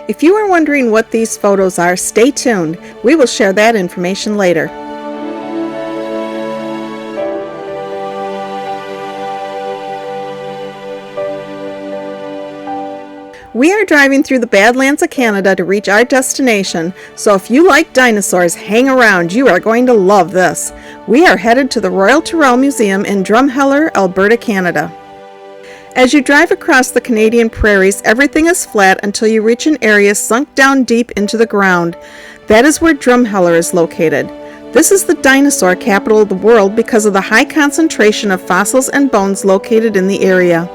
If you are wondering what these photos are, stay tuned. We will share that information later. We are driving through the Badlands of Canada to reach our destination, so if you like dinosaurs, hang around. You are going to love this. We are headed to the Royal Tyrrell Museum in Drumheller, Alberta, Canada. As you drive across the Canadian prairies, everything is flat until you reach an area sunk down deep into the ground. That is where Drumheller is located. This is the dinosaur capital of the world because of the high concentration of fossils and bones located in the area.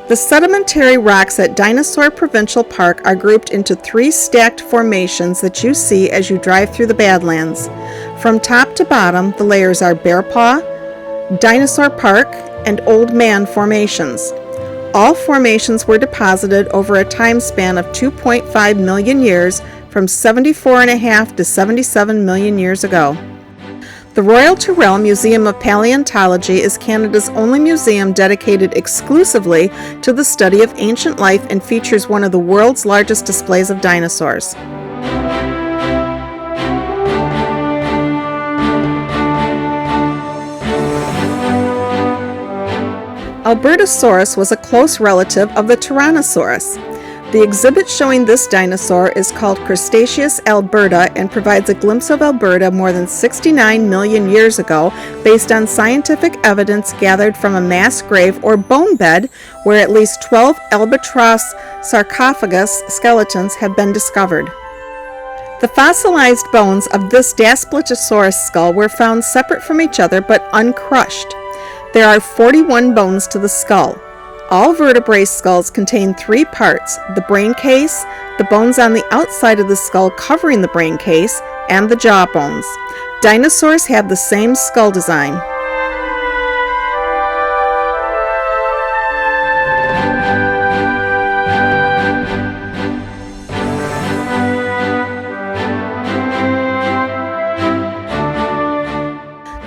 The sedimentary rocks at Dinosaur Provincial Park are grouped into 3 stacked formations that you see as you drive through the Badlands. From top to bottom, the layers are Bear Paw, Dinosaur Park, and Old Man formations. All formations were deposited over a time span of 2.5 million years, from 74.5 to 77 million years ago. The Royal Tyrrell Museum of Paleontology is Canada's only museum dedicated exclusively to the study of ancient life and features one of the world's largest displays of dinosaurs. Albertasaurus was a close relative of the Tyrannosaurus. The exhibit showing this dinosaur is called Cretaceous Alberta and provides a glimpse of Alberta more than 69 million years ago based on scientific evidence gathered from a mass grave or bone bed where at least 12 albatross sarcophagus skeletons have been discovered. The fossilized bones of this Daspletosaurus skull were found separate from each other but uncrushed. There are 41 bones to the skull. All vertebrate skulls contain 3 parts: the brain case, the bones on the outside of the skull covering the brain case, and the jaw bones. Dinosaurs have the same skull design.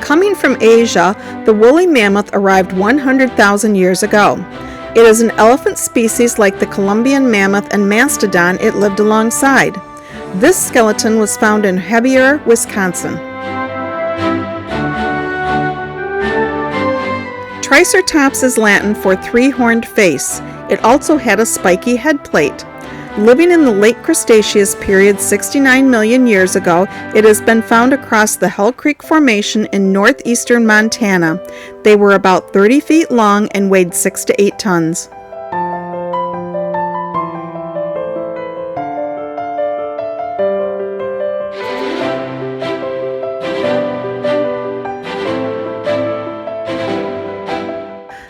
Coming from Asia, the woolly mammoth arrived 100,000 years ago. It is an elephant species like the Columbian mammoth and mastodon it lived alongside. This skeleton was found in Hebbier, Wisconsin. Triceratops is Latin for 3-horned face. It also had a spiky head plate. Living in the late Cretaceous period 69 million years ago, it has been found across the Hell Creek Formation in northeastern Montana. They were about 30 feet long and weighed 6 to 8 tons.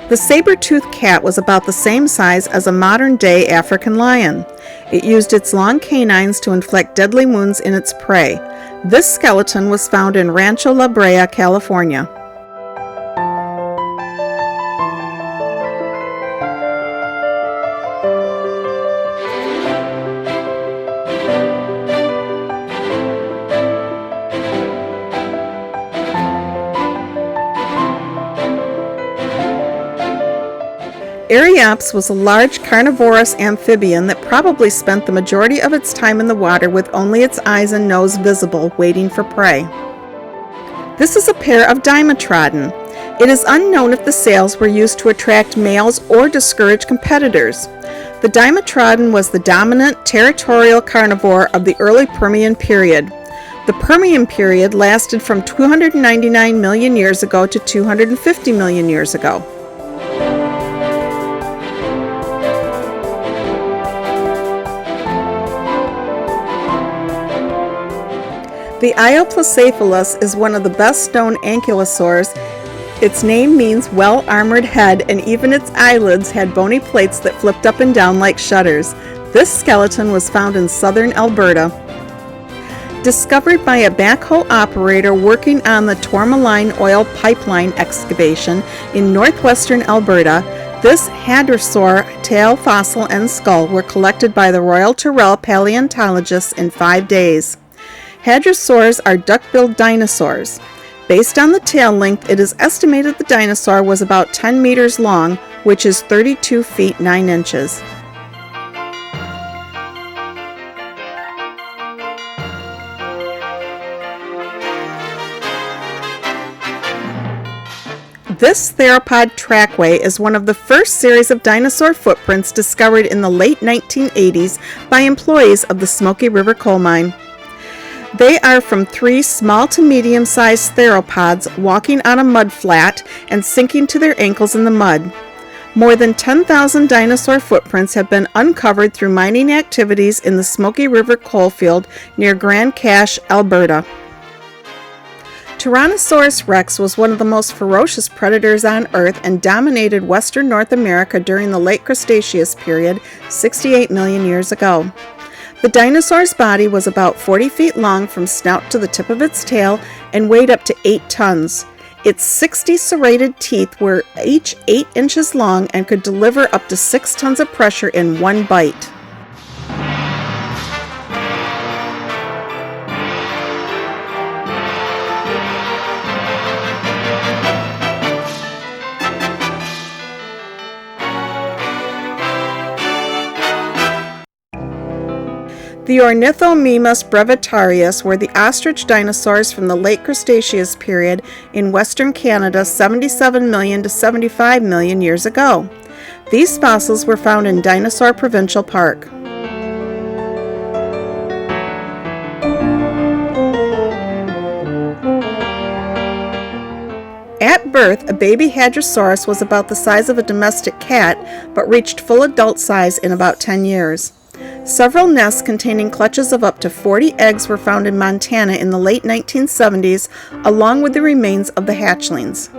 The saber-toothed cat was about the same size as a modern-day African lion. It used its long canines to inflict deadly wounds in its prey. This skeleton was found in Rancho La Brea, California. Eriops was a large carnivorous amphibian that probably spent the majority of its time in the water with only its eyes and nose visible, waiting for prey. This is a pair of Dimetrodon. It is unknown if the sails were used to attract males or discourage competitors. The Dimetrodon was the dominant territorial carnivore of the early Permian period. The Permian period lasted from 299 million years ago to 250 million years ago. The Ioplacephilis is one of the best-known ankylosaurs. Its name means well-armored head, and even its eyelids had bony plates that flipped up and down like shutters. This skeleton was found in southern Alberta. Discovered by a backhoe operator working on the Tourmaline oil pipeline excavation in northwestern Alberta, this hadrosaur tail fossil and skull were collected by the Royal Tyrrell paleontologists in 5 days. Hadrosaurs are duck-billed dinosaurs. Based on the tail length, it is estimated the dinosaur was about 10 meters long, which is 32 feet 9 inches. This Theropod Trackway is one of the first series of dinosaur footprints discovered in the late 1980s by employees of the Smoky River coal mine. They are from 3 small to medium-sized theropods walking on a mud flat and sinking to their ankles in the mud. More than 10,000 dinosaur footprints have been uncovered through mining activities in the Smoky River coalfield near Grande Cache, Alberta. Tyrannosaurus Rex was one of the most ferocious predators on Earth and dominated western North America during the late Cretaceous period, 68 million years ago. The dinosaur's body was about 40 feet long from snout to the tip of its tail and weighed up to 8 tons. Its 60 serrated teeth were each 8 inches long and could deliver up to 6 tons of pressure in one bite. The Ornithomimus Brevitarius were the ostrich dinosaurs from the late Cretaceous period in western Canada 77 million to 75 million years ago. These fossils were found in Dinosaur Provincial Park. At birth, a baby Hadrosaurus was about the size of a domestic cat, but reached full adult size in about 10 years. Several nests containing clutches of up to 40 eggs were found in Montana in the late 1970s, along with the remains of the hatchlings.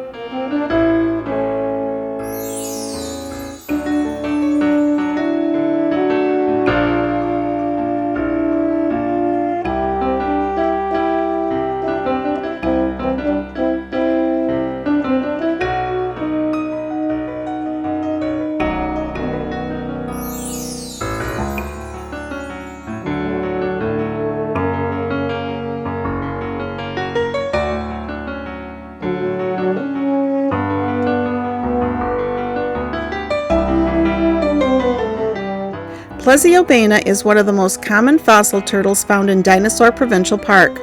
Plesiobana is one of the most common fossil turtles found in Dinosaur Provincial Park.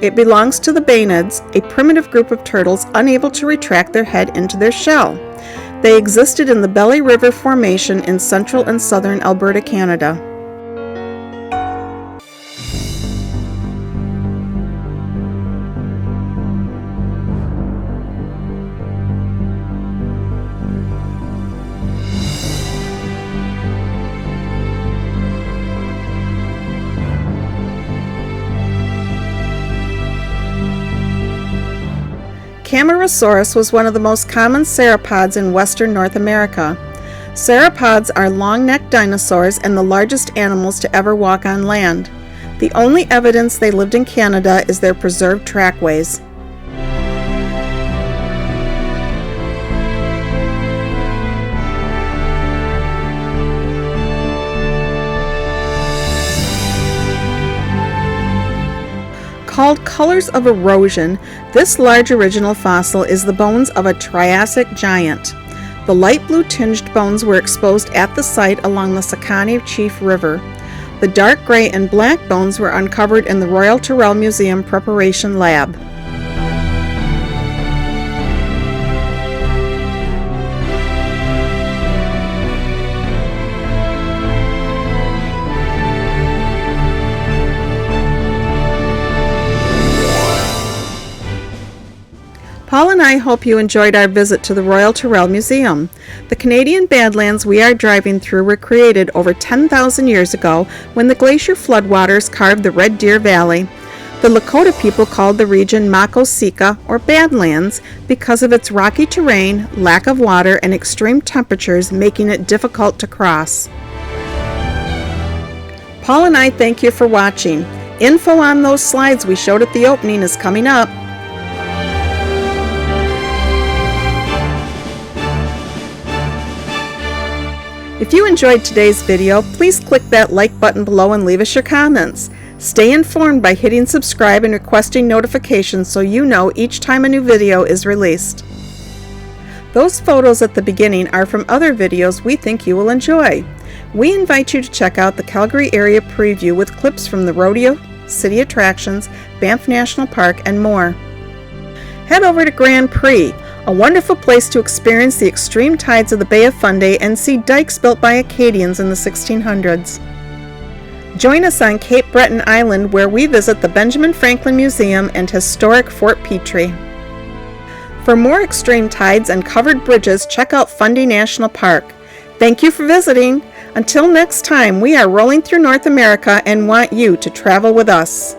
It belongs to the Baenids, a primitive group of turtles unable to retract their head into their shell. They existed in the Belly River Formation in central and southern Alberta, Canada. Camarasaurus was one of the most common sauropods in western North America. Sauropods are long-necked dinosaurs and the largest animals to ever walk on land. The only evidence they lived in Canada is their preserved trackways. Called colors of erosion, this large original fossil is the bones of a Triassic giant. The light blue tinged bones were exposed at the site along the Sakonnew Chief River. The dark gray and black bones were uncovered in the Royal Tyrrell Museum Preparation Lab. Paul and I hope you enjoyed our visit to the Royal Tyrrell Museum. The Canadian Badlands we are driving through were created over 10,000 years ago when the glacier floodwaters carved the Red Deer Valley. The Lakota people called the region Makosika, or Badlands, because of its rocky terrain, lack of water, and extreme temperatures, making it difficult to cross. Paul and I thank you for watching. Info on those slides we showed at the opening is coming up. If you enjoyed today's video, please click that like button below and leave us your comments. Stay informed by hitting subscribe and requesting notifications so you know each time a new video is released. Those photos at the beginning are from other videos we think you will enjoy. We invite you to check out the Calgary area preview with clips from the rodeo, city attractions, Banff National Park, and more. Head over to Grand Prix, A wonderful place to experience the extreme tides of the Bay of Fundy and see dikes built by Acadians in the 1600s. Join us on Cape Breton Island, where we visit the Benjamin Franklin Museum and historic Fort Petrie. For more extreme tides and covered bridges, check out Fundy National Park. Thank you for visiting. Until next time, we are rolling through North America and want you to travel with us.